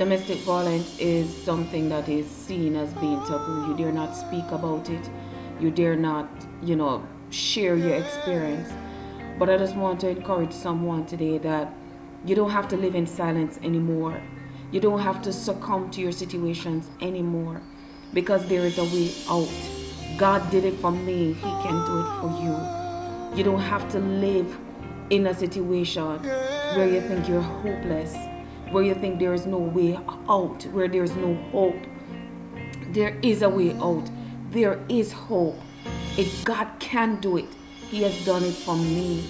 Domestic violence is something that is seen as being taboo. You dare not speak about it. You dare not, share your experience. But I just want to encourage someone today that you don't have to live in silence anymore. You don't have to succumb to your situations anymore because there is a way out. God did it for me, He can do it for you. You don't have to live in a situation where you think you're hopeless, where you think there is no way out, where there is no hope. There is a way out. There is hope. If God can do it, He has done it for me.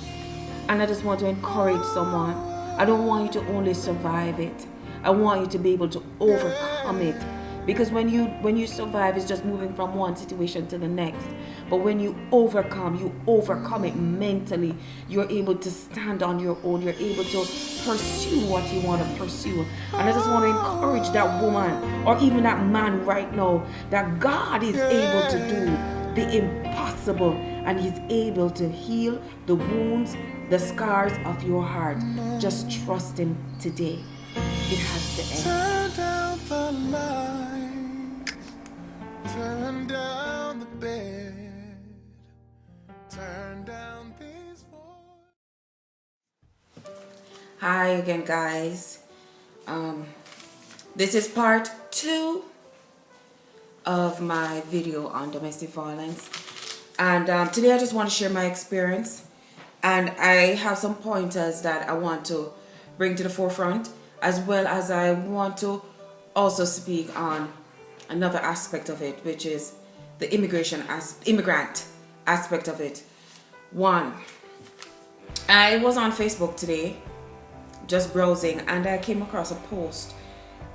And I just want to encourage someone. I don't want you to only survive it. I want you to be able to overcome it. Because when you survive, it's just moving from one situation to the next. But when you overcome it mentally. You're able to stand on your own. You're able to pursue what you want to pursue. And I just want to encourage that woman or even that man right now that God is able to do the impossible, and He's able to heal the wounds, the scars of your heart. Just trust Him today. It has to end. Turn down the light, turn down the bed, turn down these voices. Hi again, guys. This is part 2 of my video on domestic violence, and today I just want to share my experience, and I have some pointers that I want to bring to the forefront, as well as I want to also speak on another aspect of it, which is the immigrant aspect of it. One, I was on Facebook today just browsing, and I came across a post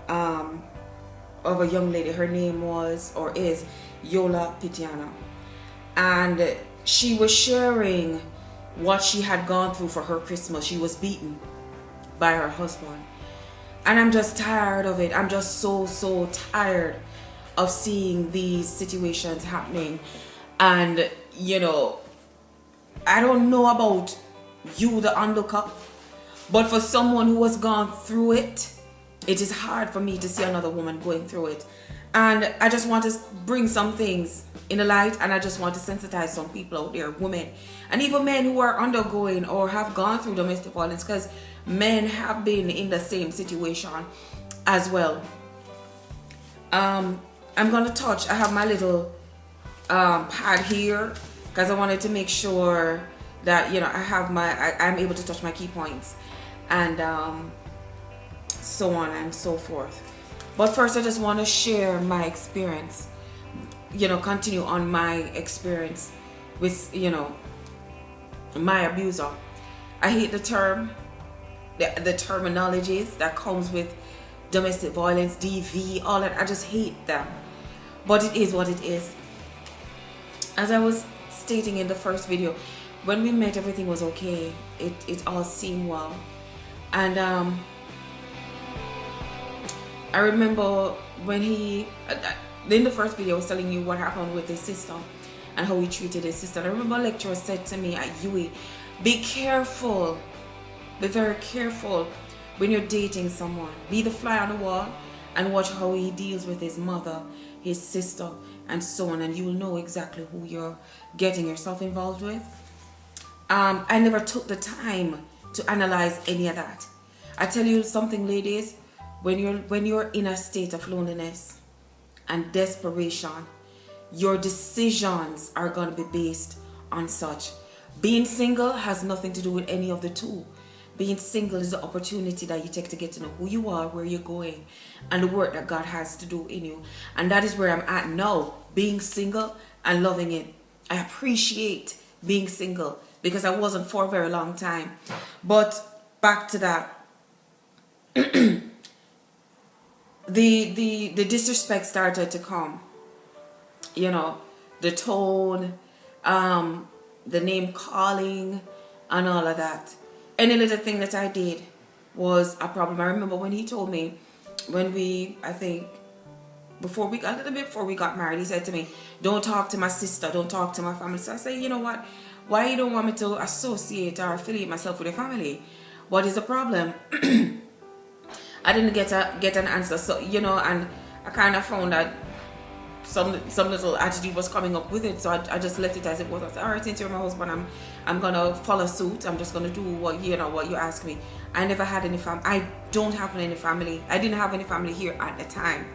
of a young lady. Her name was or is Yola Pitiana, and she was sharing what she had gone through for her Christmas. She was beaten by her husband, and I'm just tired of it. I'm just so tired of seeing these situations happening. And I don't know about you, the onlooker, but for someone who has gone through it, it is hard for me to see another woman going through it. And I just want to bring some things in the light, and I just want to sensitize some people out there, women and even men who are undergoing or have gone through domestic violence, because men have been in the same situation as well. I'm gonna touch, I have my little pad here because I wanted to make sure that I have I'm able to touch my key points, and so on and so forth. But first, I just want to share my experience, continue on my experience with my abuser. I hate the term, the terminologies that comes with domestic violence, DV, all that. I just hate them, but it is what it is. As I was stating in the first video, when we met, everything was okay. It all seemed well. And I remember when he, in the first video, I was telling you what happened with his sister and how he treated his sister. And I remember a lecturer said to me at UWI, be careful, be very careful when you're dating someone. Be the fly on the wall and watch how he deals with his mother, his sister, and so on, and you will know exactly who you're getting yourself involved with. I never took the time to analyze any of that. I tell you something, ladies, when you're in a state of loneliness and desperation, your decisions are going to be based on such. Being single has nothing to do with any of the two. Being single is the opportunity that you take to get to know who you are, where you're going, and the work that God has to do in you. And that is where I'm at now, being single and loving it. I appreciate being single because I wasn't for a very long time. But back to that. The disrespect started to come. The tone, the name calling, and all of that. Any little thing that I did was a problem. I remember when he told me, when we, I think, before we got married, he said to me, don't talk to my sister, don't talk to my family. So I said, you know what? Why you don't want me to associate or affiliate myself with your family? What is the problem? I didn't get an answer. So, you know, and I kind of found that some little attitude was coming up with it, so I just left it as it was. I said, all right, since you're my husband, I'm gonna follow suit. I'm just gonna do what you ask me. I never had any family. I don't have any family. I didn't have any family here at the time,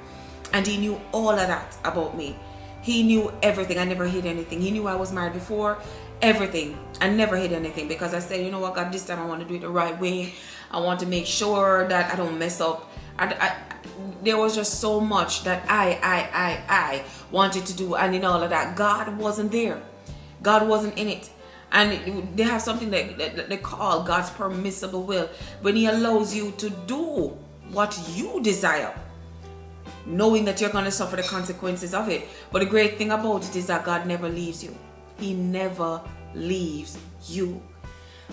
and he knew all of that about me. He knew everything. I never hid anything. He knew I was married before. Everything. I never hid anything, because I said, you know what, God, this time I want to do it the right way. I want to make sure that I don't mess up. There was just so much that I wanted to do, and in all of that, God wasn't there. God wasn't in it. And they have something that they call God's permissible will, when He allows you to do what you desire, knowing that you're going to suffer the consequences of it. But the great thing about it is that God never leaves you. He never leaves you.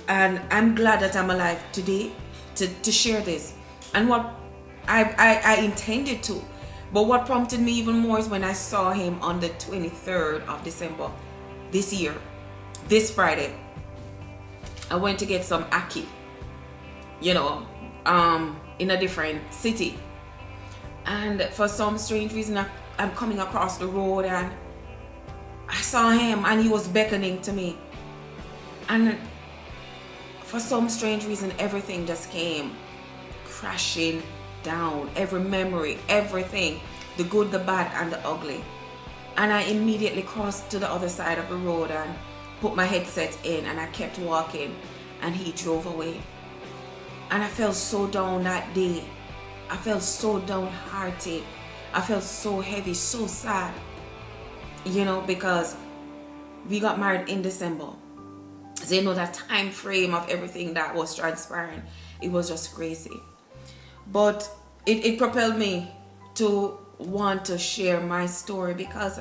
And I'm glad that I'm alive today to share this. And what I intended to. But what prompted me even more is when I saw him on the 23rd of December this year, this Friday. I went to get some ackee, you know, in a different city. And for some strange reason, I'm coming across the road and I saw him and he was beckoning to me. And for some strange reason, everything just came crashing down. Every memory, everything, the good, the bad, and the ugly. And I immediately crossed to the other side of the road and put my headset in, and I kept walking, and he drove away. And I felt so down that day. I felt so downhearted. I felt so heavy, so sad, you know, because we got married in December. So you know, that time frame of everything that was transpiring, it was just crazy. But it propelled me to want to share my story, because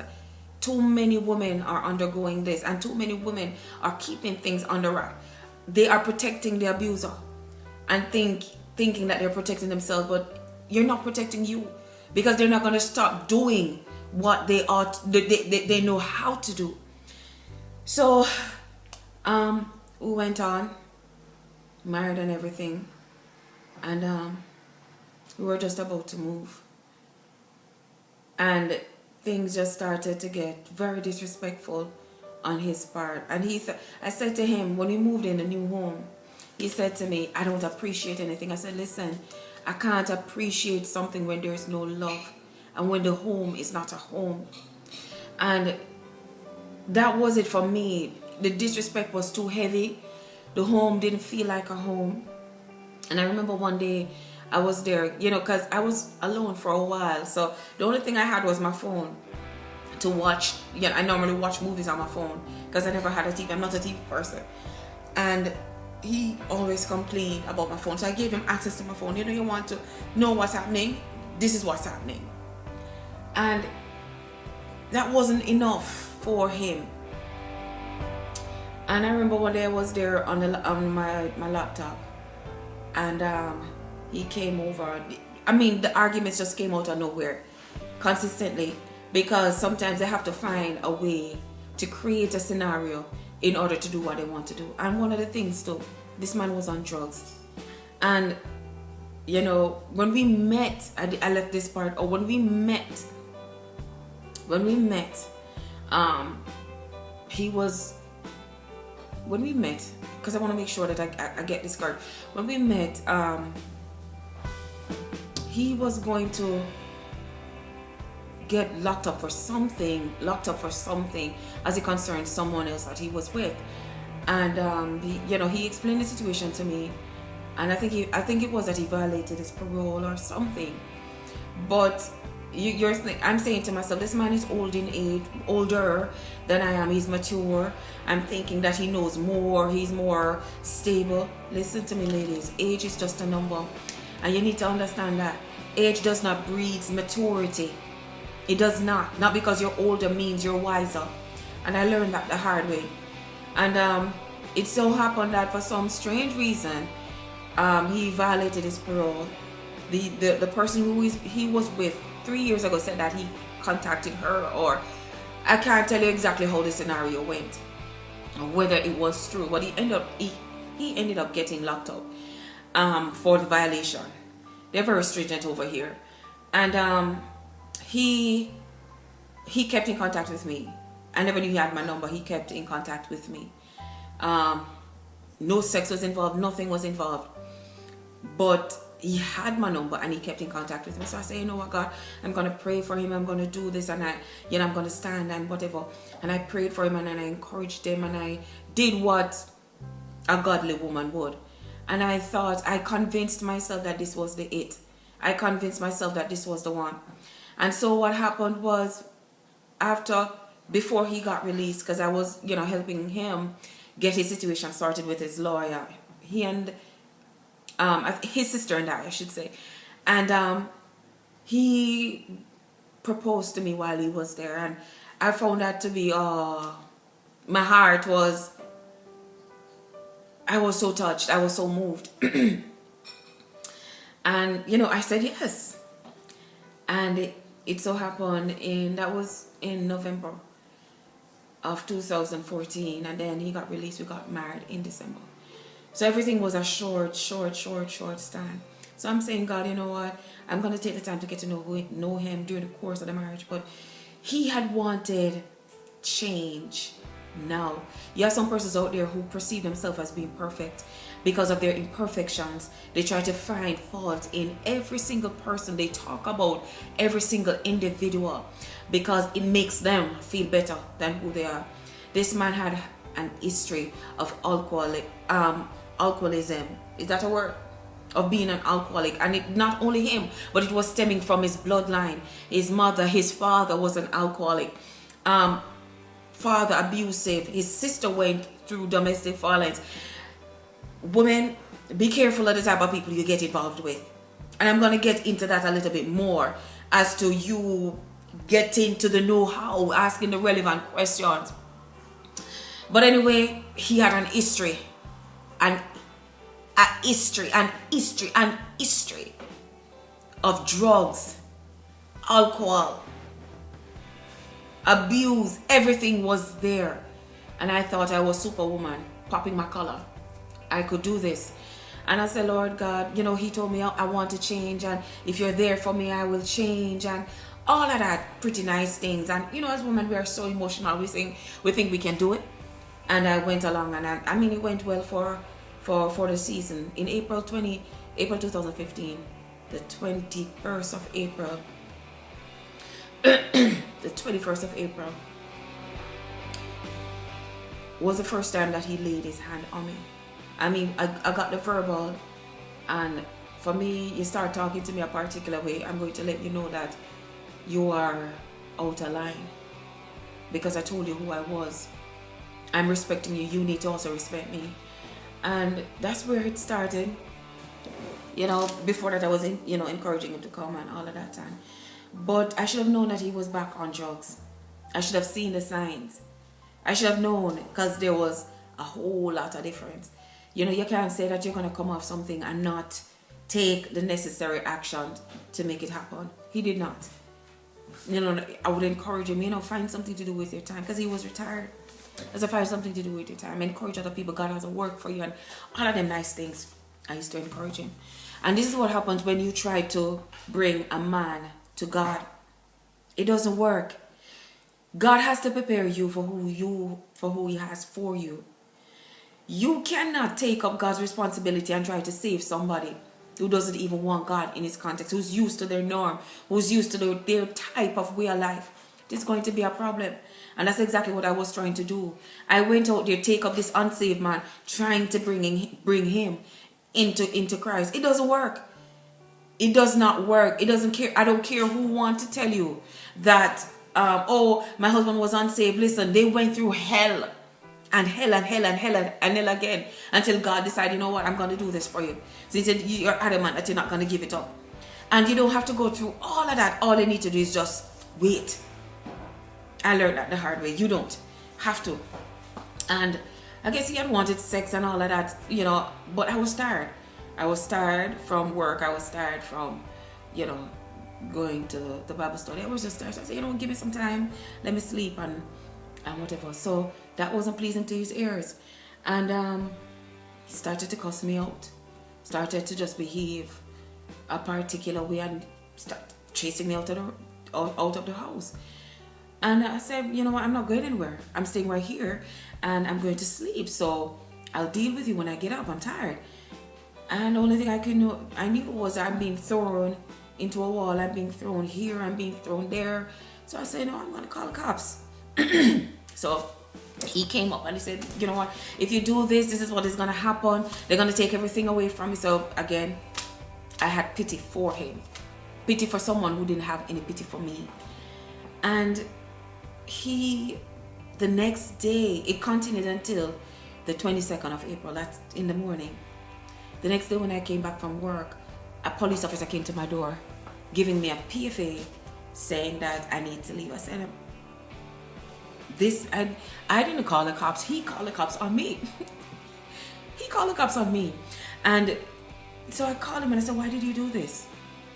too many women are undergoing this, and too many women are keeping things under wrap. They are protecting the abuser and thinking that they're protecting themselves, but you're not protecting you, because they're not going to stop doing what they know how to do. So we went on, married and everything, and we were just about to move, and things just started to get very disrespectful on his part. And I said to him, when we moved in the new home, he said to me, I don't appreciate anything. I said, listen, I can't appreciate something when there's no love, and when the home is not a home. And that was it for me. The disrespect was too heavy. The home didn't feel like a home. And I remember one day I was there, you know, because I was alone for a while. So the only thing I had was my phone to watch. You know, I normally watch movies on my phone because I never had a TV. I'm not a TV person. And he always complained about my phone. So I gave him access to my phone. You know, you want to know what's happening? This is what's happening. And that wasn't enough for him. And I remember one day I was there on my laptop, and he came over. I mean, the arguments just came out of nowhere consistently, because sometimes they have to find a way to create a scenario in order to do what they want to do. And one of the things too, this man was on drugs. And you know, when we met, I left this part, or when we met, because I want to make sure that I get this correct. When we met, he was going to get locked up for something as it concerns someone else that he was with. And he explained the situation to me, and I think it was that he violated his parole or something. But I'm saying to myself, this man is old in age, older than I am. He's mature. I'm thinking that he knows more. He's more stable. Listen to me, ladies. Age is just a number, and you need to understand that age does not breed maturity. It does not. Not because you're older means you're wiser. And I learned that the hard way. And it so happened that for some strange reason, he violated his parole. The person who he was with 3 years ago said that he contacted her, or I can't tell you exactly how the scenario went, or whether it was true, but he ended up getting locked up for the violation. They're very stringent over here. And he kept in contact with me. I never knew he had my number. He kept in contact with me. No sex was involved, nothing was involved. But he had my number and he kept in contact with me. So I said, you know what, God, I'm going to pray for him. I'm going to do this, and I'm going to stand and whatever. And I prayed for him, and I encouraged him, and I did what a godly woman would. And I convinced myself that this was the it. I convinced myself that this was the one. And so what happened was, before he got released, because I was, helping him get his situation started with his lawyer. He and his sister and I should say. And he proposed to me while he was there, and I found that to be my heart was, I was so touched, I was so moved. And I said yes. And it so happened that was in November of 2014, and then he got released. We got married in December. So everything was a short stand. So I'm saying, God, you know what? I'm going to take the time to get to know him during the course of the marriage. But he had wanted change now. You have some persons out there who perceive themselves as being perfect. Because of their imperfections, they try to find fault in every single person. They talk about every single individual because it makes them feel better than who they are. This man had an history of alcoholism. Is that a word? Of being an alcoholic. And it not only him, but it was stemming from his bloodline. His mother, his father was an alcoholic. Father abusive. His sister went through domestic violence. Women, be careful of the type of people you get involved with. And I'm going to get into that a little bit more as to you getting to the know-how, asking the relevant questions. But anyway, he had an history. And a history of drugs, alcohol, abuse. Everything was there. And I thought I was Superwoman, popping my collar. I could do this. And I said, Lord God, he told me I want to change, and if you're there for me, I will change, and all of that pretty nice things. And as women, we are so emotional. We think we can do it. And I went along, and it went well for the season. In April 2015, the 21st of April, the 21st of April was the first time that he laid his hand on me. I got the verbal, and for me, you start talking to me a particular way, I'm going to let you know that you are out of line, because I told you who I was. I'm respecting you. You need to also respect me. And that's where it started. Before that I was encouraging him to come and all of that time. But I should have known that he was back on drugs. I should have seen the signs. I should have known, because there was a whole lot of difference. You can't say that you're going to come off something and not take the necessary action to make it happen. He did not. I would encourage him, find something to do with your time, because he was retired. As I find something to do with your time, encourage other people. God has a work for you, and all of them nice things. I used to encourage him. And this is what happens when you try to bring a man to God. It doesn't work. God has to prepare you for who he has for you. You cannot take up God's responsibility and try to save somebody who doesn't even want God in his context, who's used to their norm, who's used to their type of way of life. This is going to be a problem. And that's exactly what I was trying to do. I went out there, take up this unsaved man, trying to bring him into Christ. It doesn't work. It does not work. It doesn't care. I don't care who wants to tell you that, my husband was unsaved. Listen, they went through hell. And hell and hell and hell and hell again, until God decided, you know what, I'm going to do this for you. So he said, you're adamant that you're not going to give it up. And you don't have to go through all of that. All you need to do is just wait. I learned that the hard way. You don't have to. And I guess he had wanted sex and all of that, but I was tired. I was tired from work. I was tired from, going to the Bible study. I was just tired. So I said, give me some time. Let me sleep and whatever. So that wasn't pleasing to his ears. And he started to cuss me out. Started to just behave a particular way and start chasing me out of the house. And I said, you know what, I'm not going anywhere. I'm staying right here and I'm going to sleep. So I'll deal with you when I get up. I'm tired. And the only thing I knew was I'm being thrown into a wall. I'm being thrown here. I'm being thrown there. So I said, no, I'm going to call the cops. So he came up and he said, you know what, if you do this, this is what is going to happen. They're going to take everything away from me. So again, I had pity for him. Pity for someone who didn't have any pity for me. And the next day, it continued until the 22nd of April, that's in the morning. The next day when I came back from work, a police officer came to my door giving me a PFA saying that I need to leave. I said, I didn't call the cops, he called the cops on me. He called the cops on me. And so I called him and I said, why did you do this?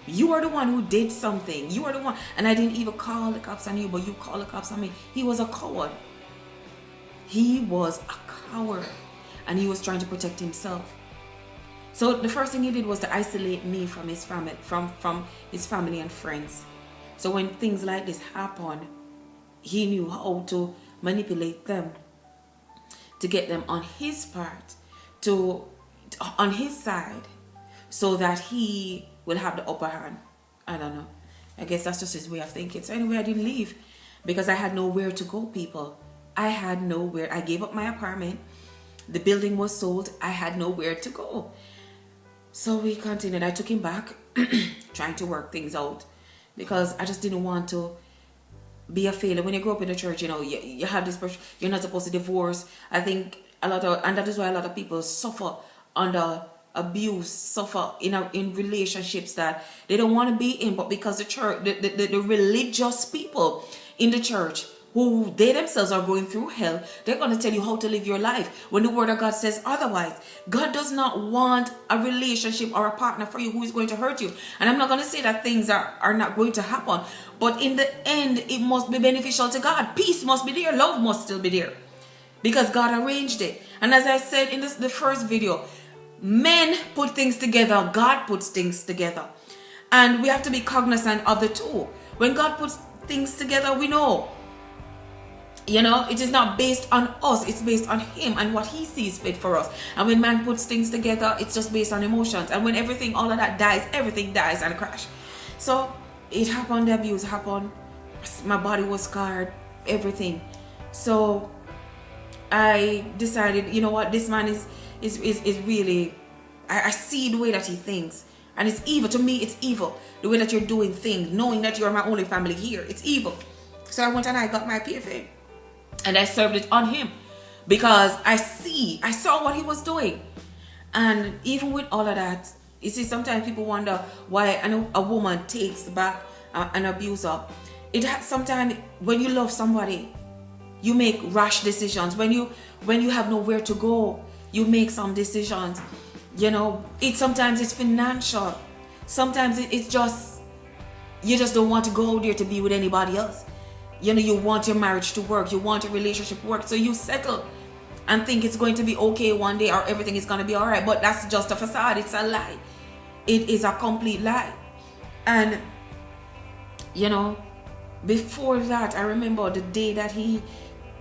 You are the one who did something. You are the one. And I didn't even call the cops on you, but you called the cops on me. He was a coward. He was a coward. And he was trying to protect himself. So the first thing he did was to isolate me from his family, from his family and friends. So when things like this happen, he knew how to manipulate them to get them on his part, on his side, so that he will have the upper hand. I don't know. I guess that's just his way of thinking. So anyway, I didn't leave because I had nowhere to go, people. I had nowhere. I gave up my apartment. The building was sold. I had nowhere to go. So we continued. I took him back, trying to work things out because I just didn't want to be a failure. When you grow up in the church, you know, you have this person, you're not supposed to divorce. I think and that is why a lot of people suffer under abuse, suffer in relationships that they don't want to be in, but because the church, the religious people in the church, who they themselves are going through hell, they're going to tell you how to live your life when the word of God says otherwise. God does not want a relationship or a partner for you who is going to hurt you. And I'm not going to say that things are not going to happen, but in the end, it must be beneficial to God. Peace must be there. Love must still be there because God arranged it. And as I said in the first video, men put things together. God puts things together. And we have to be cognizant of the two. When God puts things together, we know, you know, it is not based on us. It's based on him and what he sees fit for us. And when man puts things together, it's just based on emotions. And when everything, all of that dies, everything dies and crash. So it happened, the abuse happened. My body was scarred, everything. So I decided, you know what, this man is really, I see the way that he thinks. And it's evil. To me, it's evil. The way that you're doing things, knowing that you're my only family here. It's evil. So I went and I got my PFA. And I served it on him. Because I saw what he was doing. And even with all of that, you see, sometimes people wonder why a woman takes back an abuser. Sometimes when you love somebody, you make rash decisions. When you have nowhere to go, you make some decisions. You know, sometimes it's financial. Sometimes it's just, you just don't want to go there to be with anybody else. You know, you want your marriage to work. You want your relationship to work. So you settle and think it's going to be okay one day or everything is going to be all right. But that's just a facade. It's a lie. It is a complete lie. And, you know, before that, I remember the day that he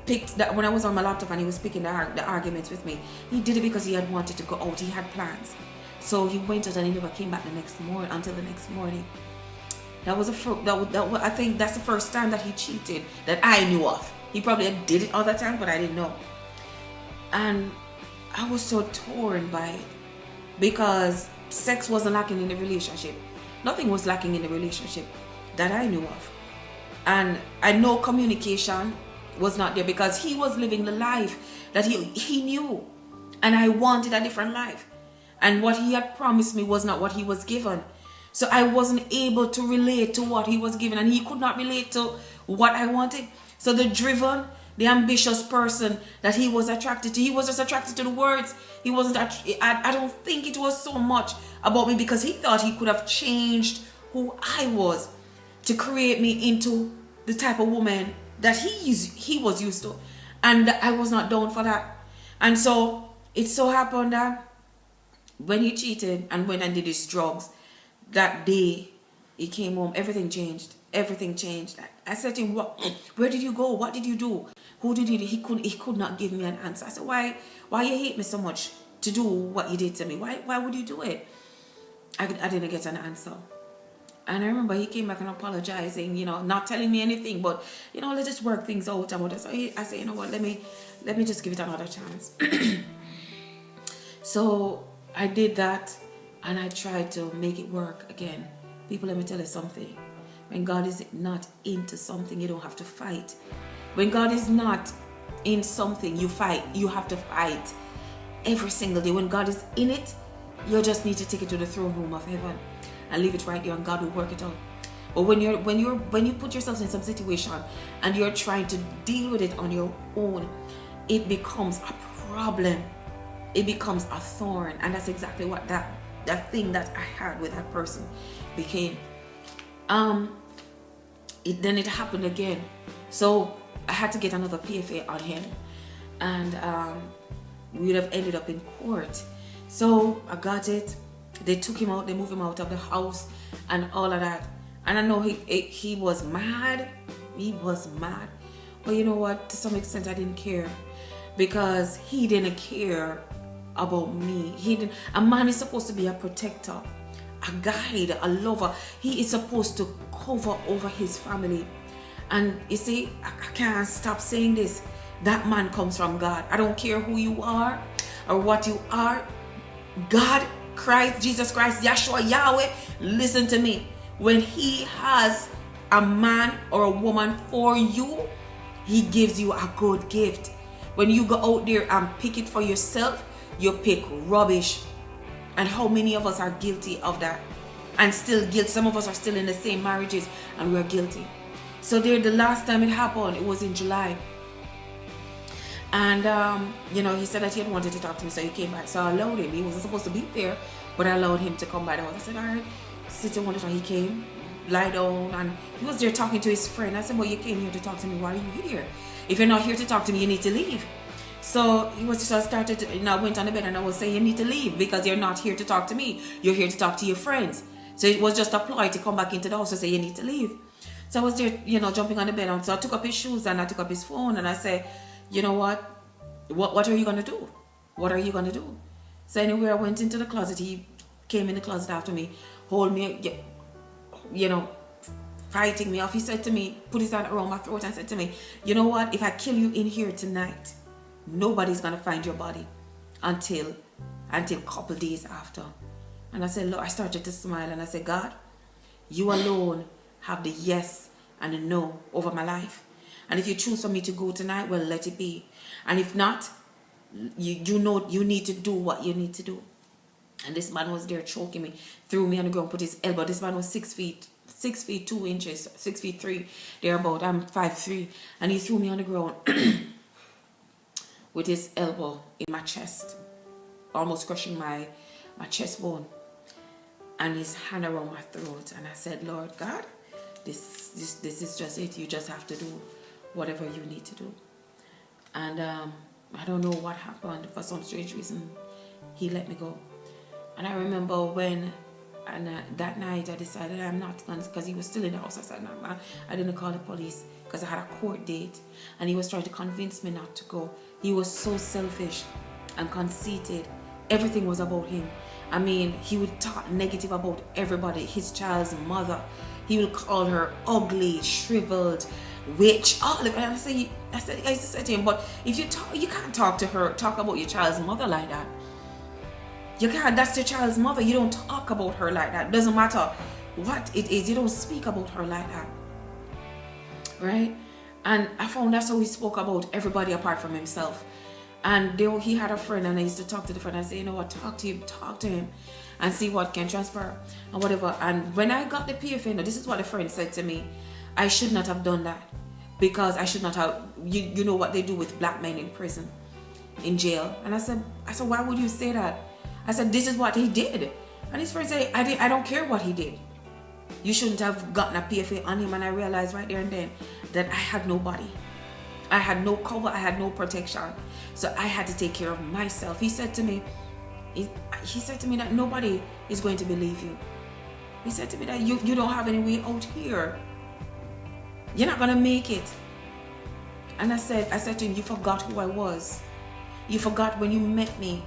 picked that, when I was on my laptop and he was picking the arguments with me. He did it because he had wanted to go out. He had plans. So he went out and he never came back until the next morning. That was I think that's the first time that he cheated that I knew of. He probably did it all the time, but I didn't know. And I was so torn by it because sex wasn't lacking in the relationship. Nothing was lacking in the relationship that I knew of. And I know communication was not there because he was living the life that he knew. And I wanted a different life. And what he had promised me was not what he was given. So I wasn't able to relate to what he was given, and he could not relate to what I wanted. So the driven, the ambitious person that he was attracted to, he was just attracted to the words. He wasn't, I don't think it was so much about me because he thought he could have changed who I was to create me into the type of woman that he was used to. And I was not down for that. And so it so happened that when he cheated and went and did his drugs, that day he came home, everything changed. Everything changed. I said to him, where did you go? What did you do? Who did you do? He could not give me an answer. I said, why you hate me so much to do what you did to me? Why would you do it? I didn't get an answer. And I remember he came back and apologizing, not telling me anything, but let's just work things out. And so I said, you know what, let me just give it another chance. So I did that, and I tried to make it work again. People, let me tell you something. When God is not into something, you don't have to fight. When God is not in something, you fight. You have to fight every single day. When God is in it, you just need to take it to the throne room of heaven and leave it right there, and God will work it out. But when you put yourself in some situation and you're trying to deal with it on your own, it becomes a problem. It becomes a thorn, and that's exactly what that thing that I had with that person became. Then it happened again. So I had to get another PFA on him, and we would have ended up in court. So I got it. They took him out. They moved him out of the house and all of that. And I know he was mad. He was mad. But you know what? To some extent, I didn't care, because he didn't care about me. A man is supposed to be a protector, a guide, a lover. He is supposed to cover over his family. And you see, I can't stop saying this. That man comes from God. I don't care who you are or what you are. God, Christ, Jesus Christ, Yahshua, Yahweh, listen to me. When he has a man or a woman for you, he gives you a good gift. When you go out there and pick it for yourself, you pick rubbish. And how many of us are guilty of that? And still guilty. Some of us are still in the same marriages and we're guilty. So there, the last time it happened, it was in July. And, he said that he had wanted to talk to me, so he came back. So I allowed him. He wasn't supposed to be there, but I allowed him to come by the house. I said, all right, sit and wonder. He came, lie down, and he was there talking to his friend. I said, well, you came here to talk to me. Why are you here? If you're not here to talk to me, you need to leave. So he was just started, I went on the bed and I was saying, you need to leave because you're not here to talk to me. You're here to talk to your friends. So it was just a ploy to come back into the house and say, you need to leave. So I was there, jumping on the bed. And so I took up his shoes and I took up his phone and I said, you know what are you going to do? What are you going to do? So anyway, I went into the closet. He came in the closet after me, hold me, fighting me off. He said to me, put his hand around my throat and said to me, you know what? If I kill you in here tonight, nobody's going to find your body until a couple days after. And I said, Lord, I started to smile and I said, God, you alone have the yes and the no over my life. And if you choose for me to go tonight, well, let it be. And if not, you need to do what you need to do. And this man was there choking me, threw me on the ground, put his elbow. This man was 6 feet 2 inches, 6 feet 3, thereabout. I'm 5'3", and he threw me on the ground with his elbow in my chest, almost crushing my chest bone, and his hand around my throat. And I said, Lord God, this is just it. You just have to do whatever you need to do. And I don't know what happened. For some strange reason, he let me go. And I remember when, that night I decided I'm not going to, because he was still in the house. I said, no, I didn't call the police because I had a court date. And he was trying to convince me not to go. He was so selfish and conceited. Everything was about him. I mean, he would talk negative about everybody, his child's mother. He would call her ugly, shriveled, witch. All of it. And I used to say to him, but if you can't talk about your child's mother like that. You can't, that's your child's mother. You don't talk about her like that. Doesn't matter what it is, you don't speak about her like that. Right? And I found that's how he spoke about everybody apart from himself. And he had a friend, and I used to talk to the friend and say, you know what, talk to him and see what can transfer and whatever. And when I got the PFA, this is what the friend said to me, I should not have done that, because I should not have, you know what they do with black men in prison, in jail. And I said, why would you say that? I said, this is what he did. And his friend said, I don't care what he did. You shouldn't have gotten a PFA on him. And I realized right there and then that I had nobody. I had no cover. I had no protection. So I had to take care of myself. He said to me that nobody is going to believe you. He said to me that you don't have any way out here. You're not gonna make it. And I said to him, you forgot who I was. You forgot when you met me,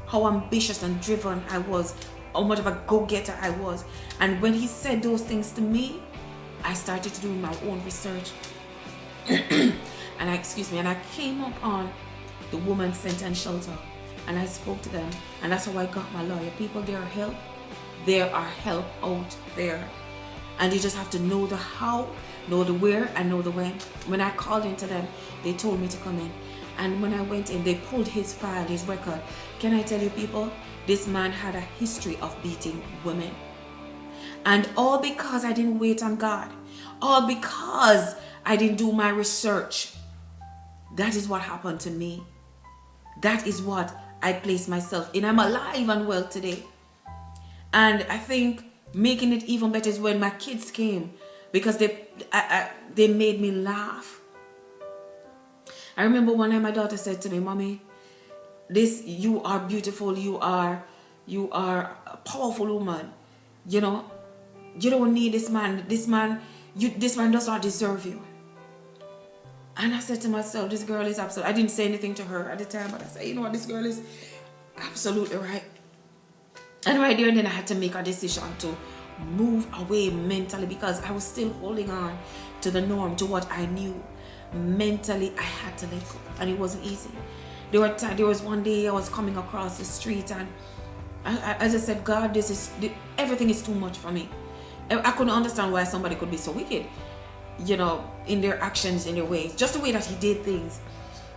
how ambitious and driven I was, how much of a go-getter I was. And when he said those things to me, I started to do my own research. And I came up on the Women's Center and Shelter, and I spoke to them, and that's how I got my lawyer. People, there are help. There are help out there. And you just have to know the how, know the where, and know the when. When I called into them, they told me to come in. And when I went in, they pulled his file, his record. Can I tell you, people, this man had a history of beating women. And all because I didn't wait on God. All because I didn't do my research. That is what happened to me. That is what I placed myself in. I'm alive and well today. And I think making it even better is when my kids came, because they made me laugh. I remember one time my daughter said to me, "Mommy, you are beautiful. You are a powerful woman. You know, you don't need this man. This man does not deserve you." And I said to myself, this girl is absolutely, I didn't say anything to her at the time, but I said, you know what, this girl is absolutely right. And right there and then I had to make a decision to move away mentally, because I was still holding on to the norm, to what I knew. Mentally, I had to let go, and it wasn't easy. There was one day I was coming across the street, and I just said, God, everything is too much for me. I couldn't understand why somebody could be so wicked, you know, in their actions, in their ways, just the way that he did things,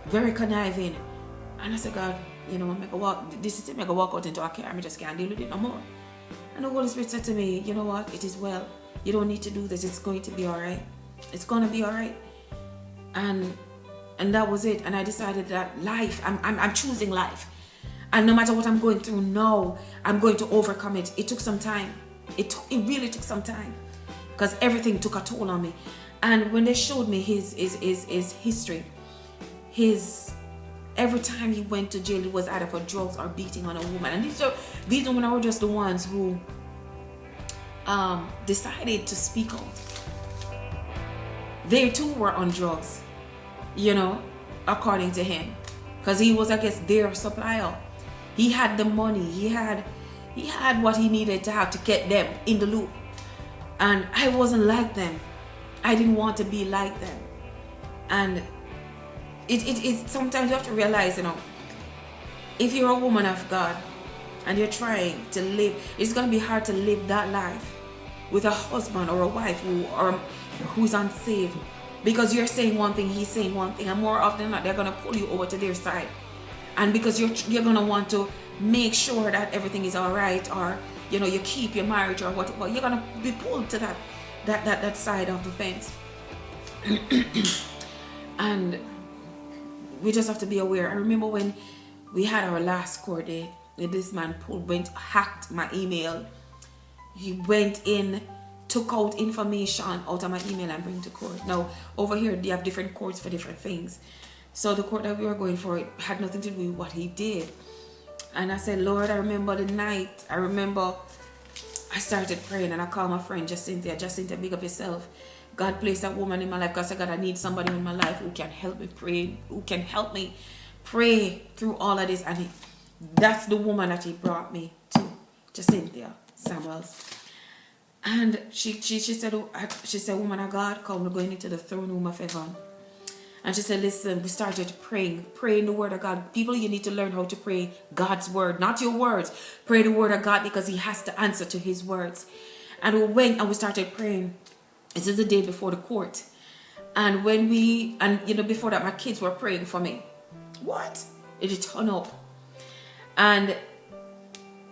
very conniving. And I said, God, you know, make a walk out into a car, I just can't deal with it no more. And the Holy Spirit said to me, you know what, it is well. You don't need to do this. It's going to be all right. It's going to be all right. And that was it. And I decided that life, I'm choosing life. And no matter what I'm going through now, I'm going to overcome it. It took some time. It really took some time, because everything took a toll on me. And when they showed me his history, every time he went to jail, it was either for drugs or beating on a woman. And these women are just the ones who decided to speak out. They too were on drugs, you know, according to him, because he was, I guess, their supplier. He had the money. He had what he needed to have to get them in the loop. And I wasn't like them. I didn't want to be like them. And it sometimes you have to realize, you know, if you're a woman of God and you're trying to live, it's going to be hard to live that life with a husband or a wife who's unsaved, because you're saying one thing, he's saying one thing, and more often than not, they're going to pull you over to their side. And because you're going to want to make sure that everything is all right, or, you know, you keep your marriage or whatever, you're going to be pulled to that side of the fence. And we just have to be aware. I remember when we had our last court date, this man hacked my email. He went in, took out information out of my email and bring it to court. Now, over here, they have different courts for different things. So the court that we were going for, it had nothing to do with what he did. And I said, Lord, I remember the night. I remember I started praying, and I called my friend Jacinta. Jacinta, big up yourself. God placed that woman in my life, because I said, God, I need somebody in my life who can help me pray, who can help me pray through all of this. And that's the woman that he brought me to, Jacinta Samuels. And she said, woman of God, come, we're going into the throne room of heaven. And she said, listen, we started praying the word of God. People, you need to learn how to pray God's word, not your words. Pray the word of God, because he has to answer to his words. And we went and we started praying. This is the day before the court. And before that, my kids were praying for me. What? It did turn up. And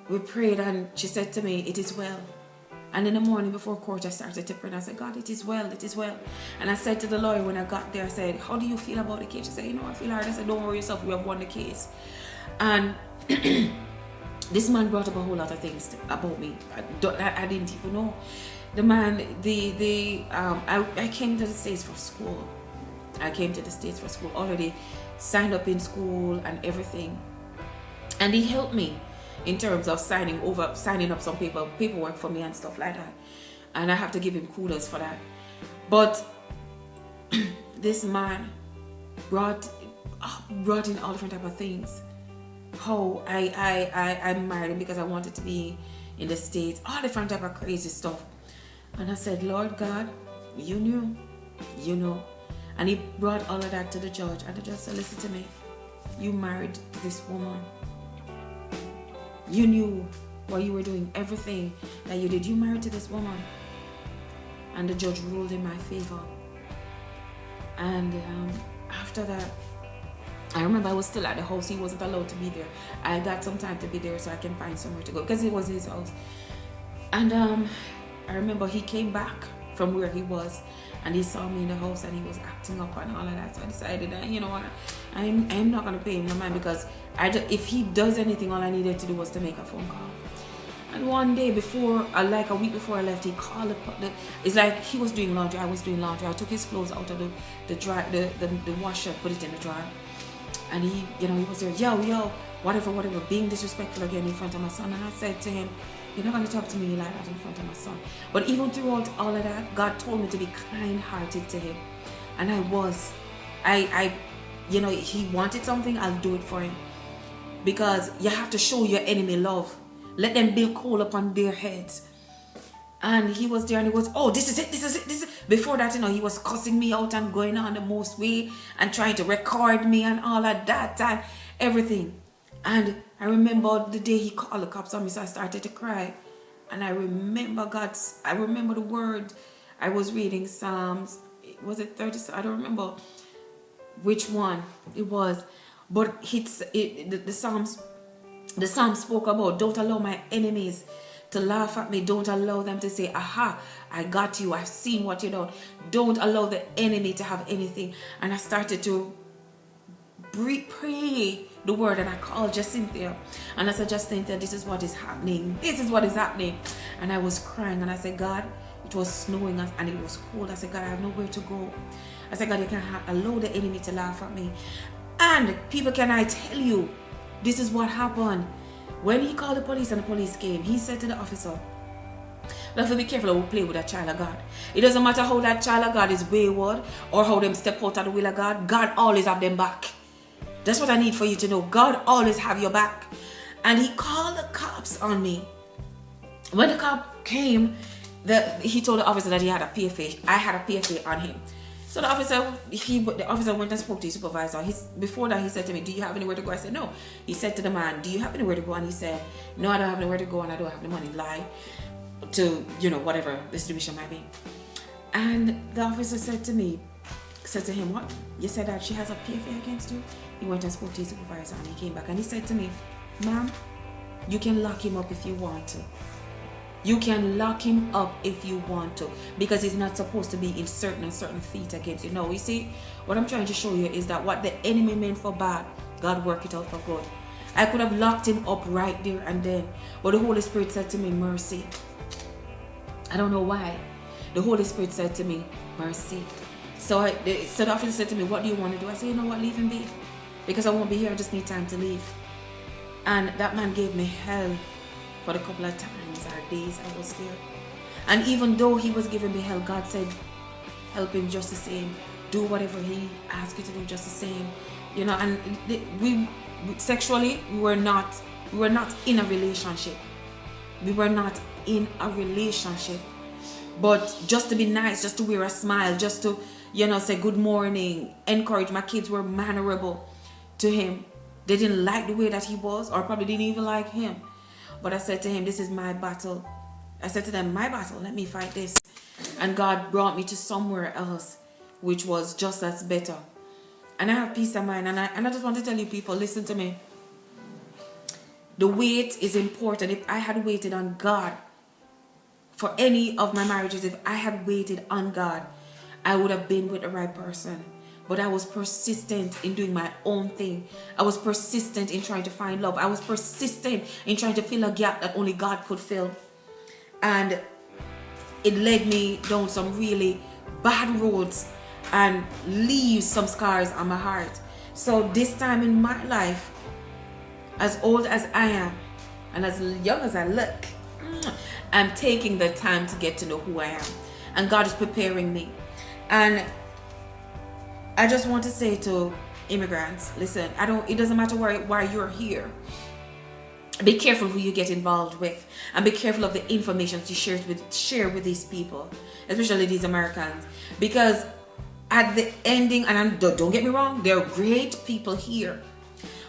we prayed, and she said to me, it is well. And in the morning before court, I started to pray, and I said, God, it is well, it is well. And I said to the lawyer when I got there, I said, how do you feel about the case? She said, you know, I feel hard. I said, don't worry yourself, we have won the case. And this man brought up a whole lot of things about me. I didn't even know. The man, I came to the States for school. Already signed up in school and everything. And he helped me. in terms of signing up some paperwork for me and stuff like that. And I have to give him kudos for that. But this man brought in all different type of things. How I married him because I wanted to be in the States, all different type of crazy stuff. And I said, Lord God, you knew, you know. And he brought all of that to the judge, and the judge said, listen to me, you married this woman. You knew what you were doing, everything that you did, you married to this woman. And the judge ruled in my favor. And after that, I remember I was still at the house. He wasn't allowed to be there. I got some time to be there so I can find somewhere to go, because it was his house. And I remember he came back from where he was, and he saw me in the house, and he was acting up and all of that. So I decided that, you know what, I'm not going to pay him no mind, because if he does anything, all I needed to do was to make a phone call. And one day before, like a week before I left, he called it's like he was doing laundry, I was doing laundry. I took his clothes out of the washer, put it in the dryer. And he was there, yo, whatever, being disrespectful again in front of my son. And I said to him, you're not going to talk to me like that in front of my son. But even throughout all of that, God told me to be kind-hearted to him. And I was. He wanted something, I'll do it for him. Because you have to show your enemy love. Let them build coal upon their heads. And he was there, and he was, oh, this is it. Before that, he was cussing me out and going on the most way and trying to record me and all of that and everything. And I remember the day he called the cops on me, so I started to cry. And I remember the word. I was reading Psalms, was it 30? I don't remember which one it was. But the Psalm spoke about, don't allow my enemies to laugh at me. Don't allow them to say, aha, I got you, I've seen what you done. Don't allow the enemy to have anything. And I started to pray the word, and I called Jacinthia, and I said, Jacinthia, this is what is happening. And I was crying, and I said, God, it was snowing and it was cold. I said, God, I have nowhere to go. I said, God, you can't allow the enemy to laugh at me. And people, can I tell you, this is what happened. When he called the police and the police came, he said to the officer, you have to be careful how we play with a child of God. It doesn't matter how that child of God is wayward or how them step out of the will of God. God always have them back. That's what I need for you to know. God always have your back. And he called the cops on me. When the cop came, he told the officer that he had a PFA. I had a PFA on him. So the officer went and spoke to his supervisor. Before that, he said to me, do you have anywhere to go? I said, no. He said to the man, do you have anywhere to go? And he said, no, I don't have anywhere to go, and I don't have the money. Lie to, whatever the situation might be. And the officer said to him, what? You said that she has a PFA against you? He went and spoke to his supervisor, and he came back and he said to me, ma'am, you can lock him up if you want to. You can lock him up if you want to, because he's not supposed to be in certain feet against you. No, you see, what I'm trying to show you is that what the enemy meant for bad, God worked it out for good. I could have locked him up right there and then, but the Holy Spirit said to me, mercy. I don't know why. The Holy Spirit said to me, mercy. So the officer said to me, what do you want to do? I said, you know what, leave him be. Because I won't be here, I just need time to leave. And that man gave me hell for the couple of times or days I was there. And even though he was giving me hell, God said, help him just the same. Do whatever he asked you to do just the same. And we sexually, we were not in a relationship. We were not in a relationship. But just to be nice, just to wear a smile, just to, say good morning, encourage. My kids were mannerable to him. They didn't like the way that he was, or probably didn't even like him. But I said to him, this is my battle. I said to them, my battle, let me fight this. And God brought me to somewhere else, which was just as better. And I have peace of mind. And I just want to tell you people, listen to me. The wait is important. If I had waited on God for any of my marriages, if I had waited on God, I would have been with the right person. But I was persistent in doing my own thing. I was persistent in trying to find love. I was persistent in trying to fill a gap that only God could fill. And it led me down some really bad roads and leaves some scars on my heart. So this time in my life, as old as I am, And as young as I look, I'm taking the time to get to know who I am. And God is preparing me. And I just want to say to immigrants, listen, it doesn't matter why you're here. Be careful who you get involved with, and be careful of the information you share with these people, especially these Americans, because at the ending, and don't get me wrong, there are great people here,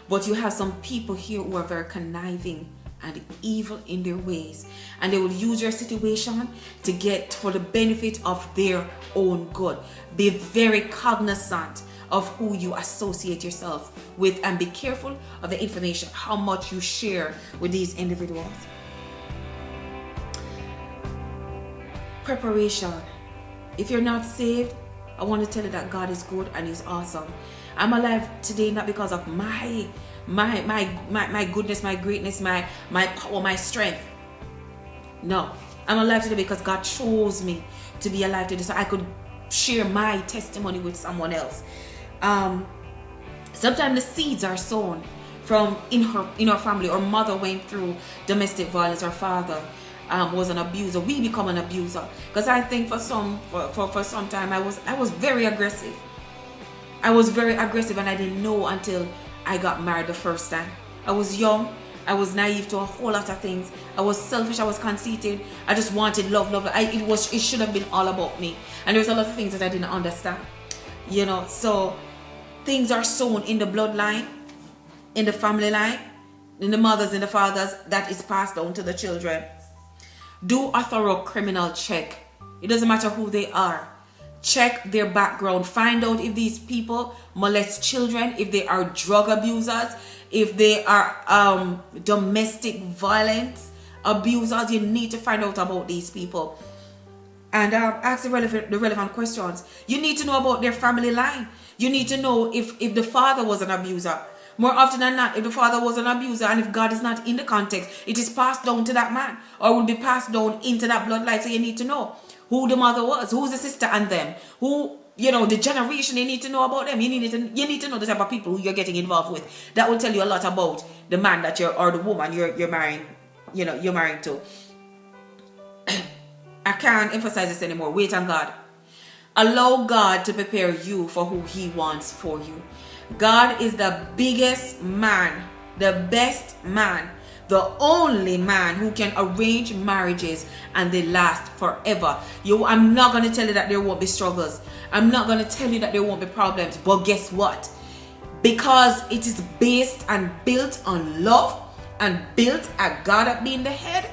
but you have some people here who are very conniving and evil in their ways, and they will use your situation to get for the benefit of their own good. Be very cognizant of who you associate yourself with, and be careful of the information, how much you share with these individuals. Preparation. If you're not saved, I want to tell you that God is good and He's awesome. I'm alive today not because of my goodness, my greatness, my power, my strength. No, I'm alive today because God chose me to be alive today so I could share my testimony with someone else. Sometimes the seeds are sown from in her family. Or mother went through domestic violence, or father was an abuser. We become an abuser, because I think for some time I was very aggressive. I was very aggressive, and I didn't know until I got married the first time. I was young, I was naive to a whole lot of things. I was selfish, I was conceited. I just wanted love. It should have been all about me, and there's a lot of things that I didn't understand. So things are sown in the bloodline, in the family line, in the mothers and the fathers, that is passed on to the children. Do a thorough criminal check. It doesn't matter who they are. Check their background. Find out if these people molest children, if they are drug abusers, if they are domestic violence abusers. You need to find out about these people. And ask the relevant questions. You need to know about their family line. You need to know if the father was an abuser. More often than not, if the father was an abuser, and if God is not in the context, it is passed down to that man, or will be passed down into that bloodline. So you need to know who the mother was, who's the sister and them, who, the generation. You need to know about them. You need to know the type of people who you're getting involved with. That will tell you a lot about the man that or the woman you're marrying, you're marrying to. I can't emphasize this anymore. Wait on God. Allow God to prepare you for who He wants for you. God is the biggest man, the best man, the only man who can arrange marriages and they last forever. I'm not going to tell you that there won't be struggles. I'm not going to tell you that there won't be problems. But guess what? Because it is based and built on love and built at God being the head,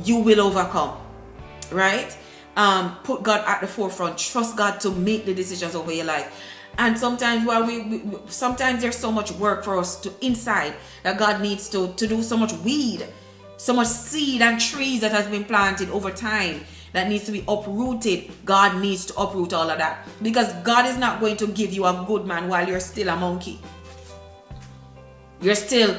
you will overcome. Right? Put God at the forefront. Trust God to make the decisions over your life. And sometimes sometimes there's so much work for us to inside that God needs to do, so much weed, so much seed and trees that has been planted over time that needs to be uprooted. God needs to uproot all of that, because God is not going to give you a good man while you're still a monkey. You're still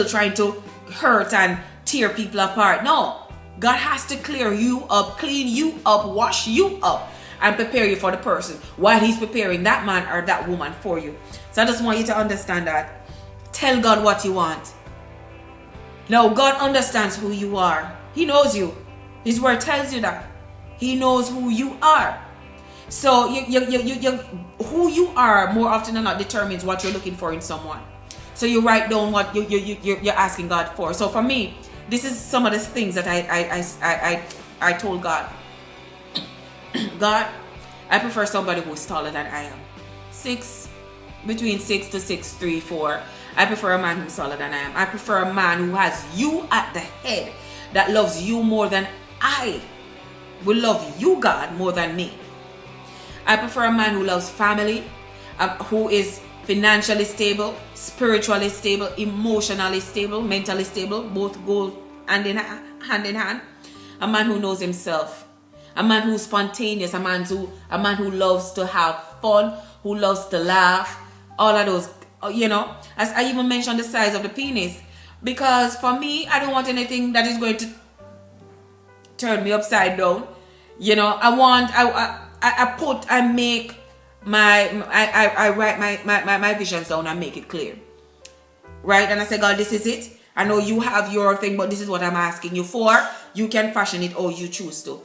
trying to hurt and tear people apart. No, God has to clear you up, clean you up, wash you up, and prepare you for the person while He's preparing that man or that woman for you. So I just want you to understand that. Tell God what you want. Now, God understands who you are. He knows you. His word tells you that. He knows who you are. So who you are more often than not determines what you're looking for in someone. So you write down what you're asking God for. So for me, this is some of the things that I told God. God, I prefer somebody who's taller than I am. Between 6 to 6'3", 4. I prefer a man who's taller than I am. I prefer a man who has you at the head, that loves you more than I will love you, God, more than me. I prefer a man who loves family, who is financially stable, spiritually stable, emotionally stable, mentally stable. Both go hand in hand. A man who knows himself. A man who's spontaneous, a man who loves to have fun, who loves to laugh, all of those, as I even mentioned the size of the penis, because for me, I don't want anything that is going to turn me upside down. I write my visions down and make it clear. Right? And I say, God, this is it. I know you have your thing, but this is what I'm asking you for. You can fashion it or you choose to.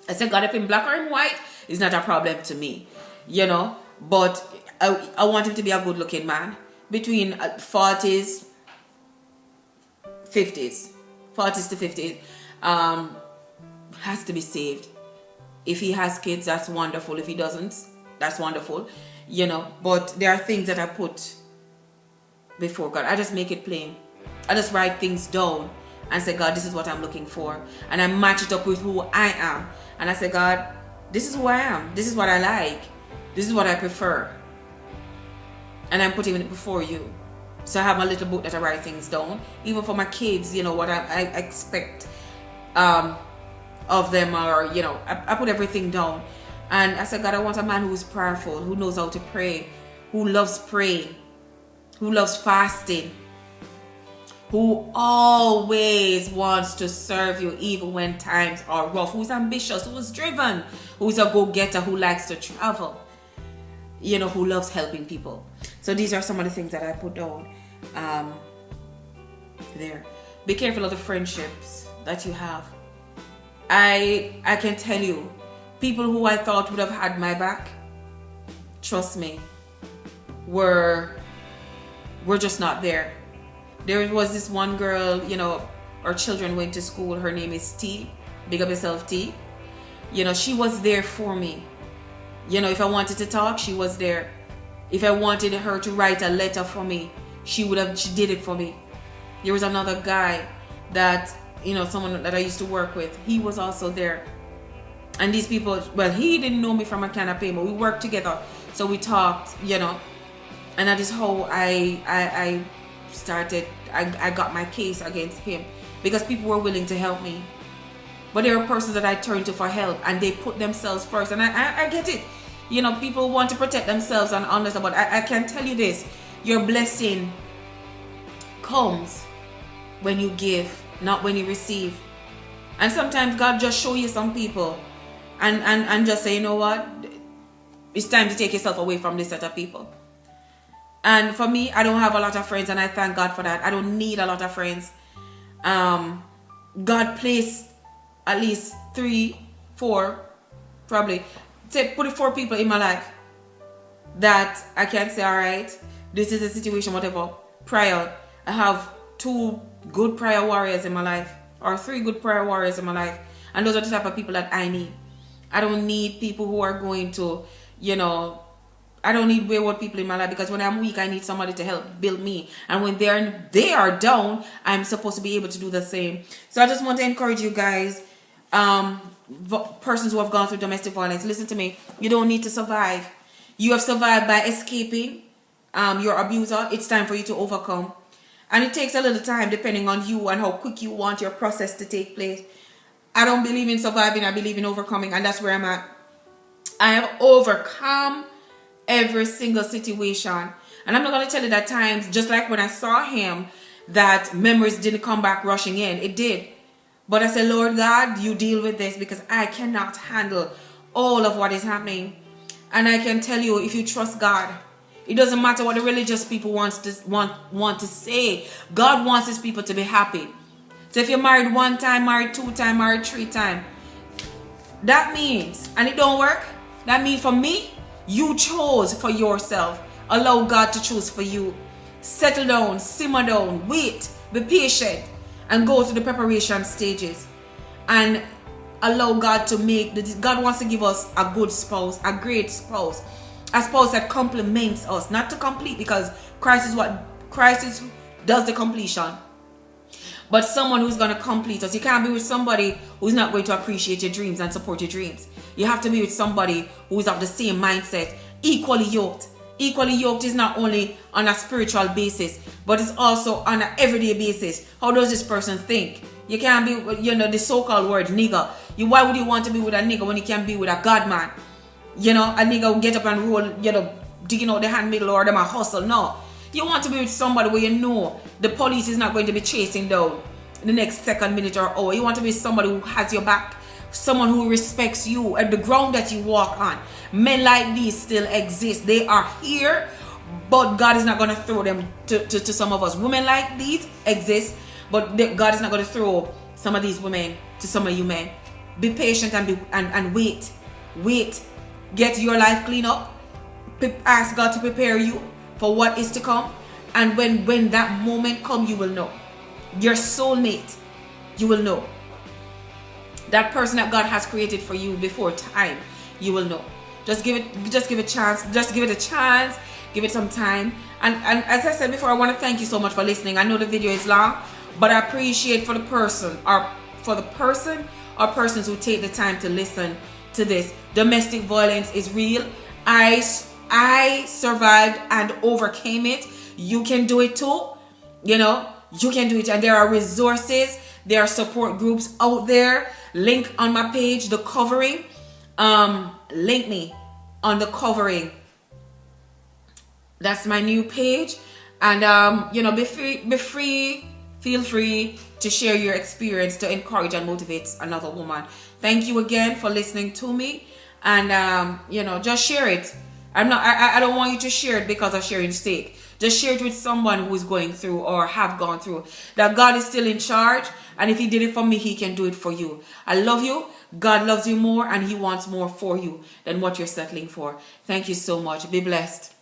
I said, God, if in black or in white, it's not a problem to me, you know. But I want him to be a good looking man between 40s, 50s, 40s to 50s. Has to be saved. If he has kids, that's wonderful. If he doesn't, that's wonderful, you know. But there are things that I put before God. I just make it plain. I just write things down and say, God, this is what I'm looking for, and I match it up with who I am. And I say, God, this is who I am. This is what I like. This is what I prefer. And I'm putting it before you. So I have my little book that I write things down, even for my kids. You know what I expect of them, or you know, I put everything down. And I said, God, I want a man who is prayerful, who knows how to pray, who loves praying, who loves fasting, who always wants to serve you even when times are rough, who's ambitious, who's driven, who's a go-getter, who likes to travel, you know, who loves helping people. So these are some of the things that I put down there. Be careful of the friendships that you have. I can tell you, people who I thought would have had my back, trust me, were just not there. There was this one girl, you know, our children went to school. Her name is T. Big up yourself, T. You know, she was there for me. You know, if I wanted to talk, she was there. If I wanted her to write a letter for me, she did it for me. There was another guy that, you know, someone that I used to work with. He was also there. And these people, well, he didn't know me from a can of paint, but we worked together. So we talked, you know. And that is how I started, I got my case against him, because people were willing to help me. But there are persons that I turn to for help, and they put themselves first. And I get it. You know, people want to protect themselves and understand, but I can tell you this, your blessing comes when you give, not when you receive. And sometimes God just show you some people and just say, you know what, it's time to take yourself away from this set of people. And for me, I don't have a lot of friends, and I thank God for that. I don't need a lot of friends. God placed at least 3, 4, probably, put 4 people in my life that I can say, all right, this is a situation, whatever. Prayer. I have 2 good prayer warriors in my life, or 3 good prayer warriors in my life. And those are the type of people that I need. I don't need people who are going to, you know, I don't need wayward people in my life, because when I'm weak, I need somebody to help build me. And when they are down, I'm supposed to be able to do the same. So I just want to encourage you guys, persons who have gone through domestic violence, listen to me. You don't need to survive. You have survived by escaping your abuser. It's time for you to overcome. And it takes a little time depending on you and how quick you want your process to take place. I don't believe in surviving. I believe in overcoming. And that's where I'm at. I have overcome every single situation. And I'm not going to tell you that times, just like when I saw him, that memories didn't come back rushing in. It did. But I said, Lord God, you deal with this, because I cannot handle all of what is happening. And I can tell you, if you trust God, it doesn't matter what the religious people want to say. God wants his people to be happy. So if you're married 1 time, married 2 times, married 3 times, that means, and it don't work, that means for me, you chose for yourself. Allow God to choose for you. Settle down, simmer down, wait, be patient, and go through the preparation stages. And allow God to make, God wants to give us a good spouse, a great spouse. A spouse that complements us, not to complete, because Christ does the completion. But someone who's going to complete us. You can't be with somebody who's not going to appreciate your dreams and support your dreams. You have to be with somebody who's of the same mindset, equally yoked. Equally yoked is not only on a spiritual basis, but it's also on an everyday basis. How does this person think? You can't be, you know, the so-called word nigger. Why would you want to be with a nigger when you can be with a God man? You know, a nigga will get up and roll, you know, digging out the hand middle, or them a hustle. No. You want to be with somebody where you know the police is not going to be chasing down in the next second, minute, or hour. You want to be somebody who has your back. Someone who respects you and the ground that you walk on. Men like these still exist. They are here, but God is not going to throw them to some of us. Women like these exist, But God is not going to throw some of these women to some of you men. Be patient and wait. Wait. Get your life cleaned up. Ask God to prepare you for what is to come. And when that moment comes, you will know. Your soulmate, you will know. That person that God has created for you before time, you will know. Just give it a chance. Just give it a chance. Give it some time. And as I said before, I want to thank you so much for listening. I know the video is long, but I appreciate for the person or persons who take the time to listen to this. Domestic violence is real. I survived and overcame it. You can do it too. You know, you can do it. And there are resources. There are support groups out there. Link on my page, the covering. Link me on the covering. That's my new page. And you know, be free. Feel free to share your experience to encourage and motivate another woman. Thank you again for listening to me. And you know, just share it. I don't want you to share it because of sharing's sake. Just share it with someone who is going through or have gone through. That God is still in charge. And if he did it for me, he can do it for you. I love you. God loves you more and he wants more for you than what you're settling for. Thank you so much. Be blessed.